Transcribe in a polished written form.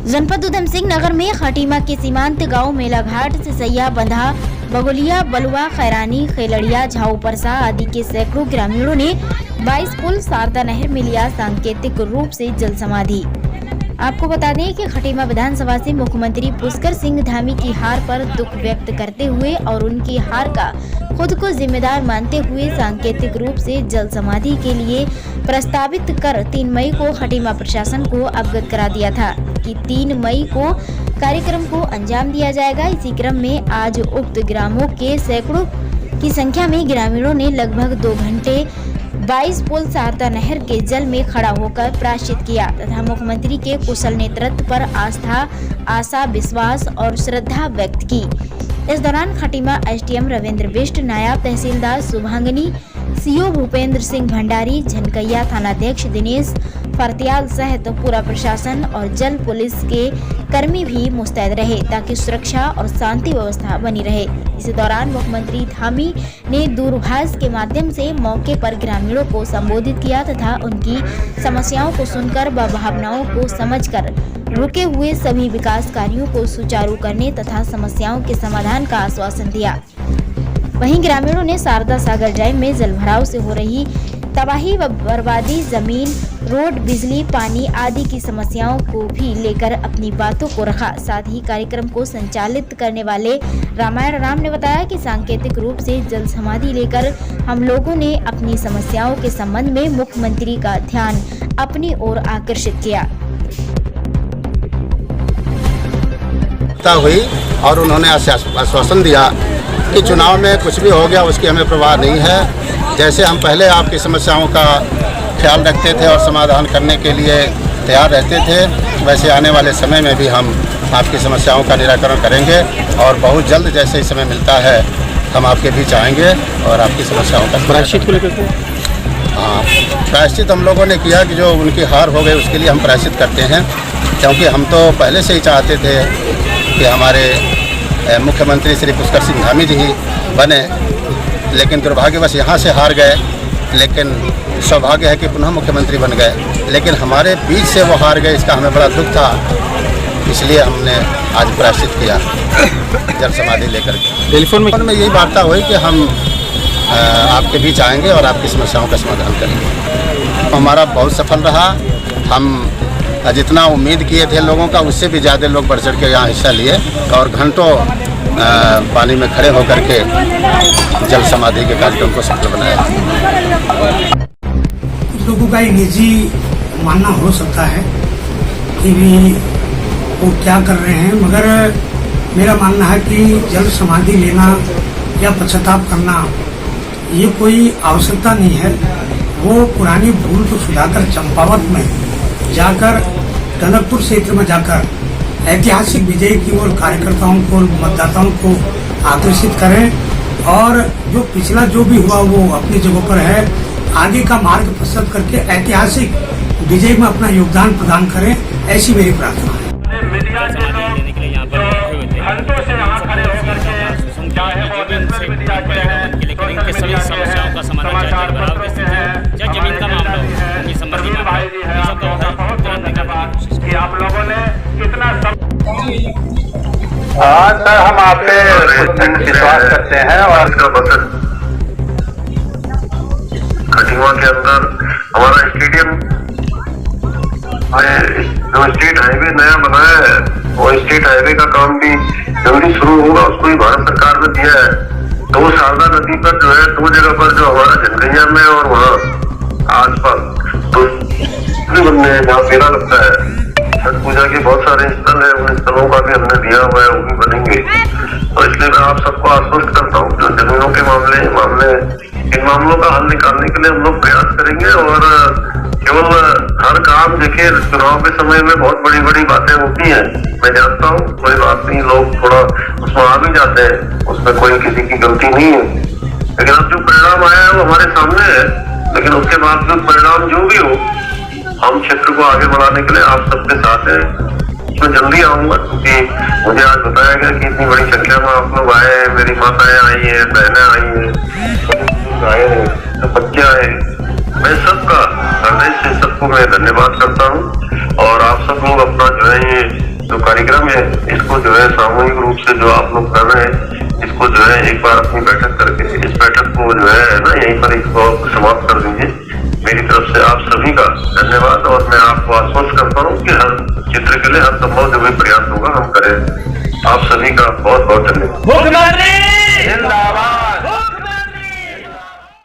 जनपद उधम सिंह नगर में खटीमा के सीमांत गांव मेलाघाट से सैया बंधा बगोलिया बलुआ खैरानी खेलड़िया झाऊ परसा आदि के सैकड़ों ग्रामीणों ने 22 पुल शारदा नहर में लिया सांकेतिक रूप से जल समाधि। आपको बता दें कि खटीमा विधानसभा से मुख्यमंत्री पुष्कर सिंह धामी की हार पर दुख व्यक्त करते हुए और उनकी हार का खुद को जिम्मेदार मानते हुए सांकेतिक रूप से जल समाधि के लिए प्रस्तावित कर 3 मई को खटीमा प्रशासन को अवगत करा दिया था कि 3 मई को कार्यक्रम को अंजाम दिया जाएगा। इसी क्रम में आज उक्त ग्रामों के सैकड़ों की संख्या में ग्रामीणों ने लगभग 2 घंटे 22 पुल शारदा नहर के जल में खड़ा होकर प्रायश्चित किया तथा मुख्यमंत्री के कुशल नेतृत्व पर आस्था, आशा, विश्वास और श्रद्धा व्यक्त की। इस दौरान खटीमा एसडीएम रविंद्र बिष्ट, नायब तहसीलदार शुभांगिनी, सीओ भूपेंद्र सिंह भंडारी, झनकैया थानाध्यक्ष दिनेश फरतियाल सहित पूरा प्रशासन और जल पुलिस के कर्मी भी मुस्तैद रहे ताकि सुरक्षा और शांति व्यवस्था बनी रहे। इसी दौरान मुख्यमंत्री धामी ने दूरभाष के माध्यम से मौके पर ग्रामीणों को संबोधित किया तथा उनकी समस्याओं को सुनकर व भावनाओं को समझकर रुके हुए सभी विकास कार्यों को सुचारू करने तथा समस्याओं के समाधान का आश्वासन दिया। वहीं ग्रामीणों ने शारदा सागर ड्राइव में जलभराव से हो रही तबाही व बर्बादी, जमीन, रोड, बिजली, पानी आदि की समस्याओं को भी लेकर अपनी बातों को रखा। साथ ही कार्यक्रम को संचालित करने वाले रामायण राम ने बताया कि सांकेतिक रूप से जल समाधि लेकर हम लोगों ने अपनी समस्याओं के संबंध में मुख्यमंत्री का ध्यान अपनी ओर आकर्षित किया। हुई और उन्होंने आश्वासन दिया कि चुनाव में कुछ भी हो गया उसकी हमें परवाह नहीं है। जैसे हम पहले आपकी समस्याओं का ख्याल रखते थे और समाधान करने के लिए तैयार रहते थे, वैसे आने वाले समय में भी हम आपकी समस्याओं का निराकरण करेंगे और बहुत जल्द जैसे ही समय मिलता है हम आपके बीच आएंगे और आपकी समस्याओं का प्रायश्चित को लेकर हाँ, प्रायश्चित हम लोगों ने किया कि जो उनकी हार हो गई उसके लिए हम प्रायश्चित करते हैं, क्योंकि हम तो पहले से ही चाहते थे कि हमारे मुख्यमंत्री श्री पुष्कर सिंह धामी जी ही बने, लेकिन दुर्भाग्यवश यहाँ से हार गए। लेकिन सौभाग्य है कि पुनः मुख्यमंत्री बन गए, लेकिन हमारे बीच से वो हार गए, इसका हमें बड़ा दुख था। इसलिए हमने आज प्रायश्चित किया जल समाधि लेकर। टेलीफोन में यही वार्ता हुई कि हम आपके बीच आएंगे और आपकी समस्याओं का समाधान करेंगे। हमारा बहुत सफल रहा। हम जितना उम्मीद किए थे लोगों का, उससे भी ज़्यादा लोग बढ़ चढ़ के यहाँ हिस्सा लिए और घंटों पानी में खड़े होकर के जल समाधि के कार्यक्रम को सफल बनाया। कुछ लोगों का एक निजी मानना हो सकता है कि भी वो क्या कर रहे हैं, मगर मेरा मानना है कि जल समाधि लेना या पश्चाताप करना ये कोई आवश्यकता नहीं है। वो पुरानी भूल को सुधारकर चंपावत में जाकर, टनकपुर क्षेत्र में जाकर ऐतिहासिक विजय की ओर कार्यकर्ताओं को, मतदाताओं को आकर्षित करें और जो पिछला जो भी हुआ वो अपनी जगह पर है, आगे का मार्ग प्रशस्त करके ऐतिहासिक विजय में अपना योगदान प्रदान करें, ऐसी मेरी प्रार्थना है। जमीन का मामला हो, कि आप लोगों ने कितना हाँ सर, हम आप पे विश्वास करते हैं और खटीमा के अंदर हमारा स्टेडियम जो स्टेट हाईवे नया बनाया है, वो स्टेट हाईवे का काम भी जल्दी शुरू होगा। उसको भी भारत सरकार ने दिया है। तो वो शारदा नदी पर जो है 2 जगह पर, जो हमारा झनकैया में और वहाँ आसपास तो बनने हैं जहाँ मेला लगता है, छठ पूजा के बहुत सारे स्थल है, उन स्थलों का भी हमने दिया हुआ है, वो भी बनेंगे। तो इसलिए मैं आप सबको आश्वस्त करता हूँ जो जमीनों के मामले इन मामलों का हल निकालने के लिए हम लोग प्रयास करेंगे। और केवल हर काम देखिए चुनाव के समय में बहुत बड़ी बड़ी बातें होती हैं, मैं जानता हूँ, कोई बात नहीं, लोग थोड़ा उसमें आ भी जाते हैं, उसमें कोई किसी की गलती नहीं है। लेकिन अब जो परिणाम आया है वो हमारे सामने है। लेकिन उसके बावजूद परिणाम जो भी हो, हम क्षेत्र को आगे बढ़ाने के लिए आप सबके साथ हैं। मैं जल्दी आऊंगा क्योंकि मुझे आज बताया गया कि इतनी बड़ी संख्या में आप लोग आए हैं, मेरी माताएं आई हैं, बहनें आई हैं, आए हैं, तो बच्चे आए। मैं सबका हृदय से सबको मैं धन्यवाद करता हूँ और आप सब लोग अपना जो है ये जो कार्यक्रम है इसको जो है सामूहिक रूप से जो आप लोग कर रहे हैं, इसको जो है एक बार अपनी बैठक करके इस बैठक को जो है ना यहीं पर इसको समाप्त कर दीजिए। मेरी तरफ से आप सभी का धन्यवाद और मैं आपको आश्वस्त करता हूँ कि हर क्षेत्र के लिए हर संभव जो भी प्रयास होगा हम करें। आप सभी का बहुत बहुत धन्यवाद। मुख्यमंत्री जिंदाबाद।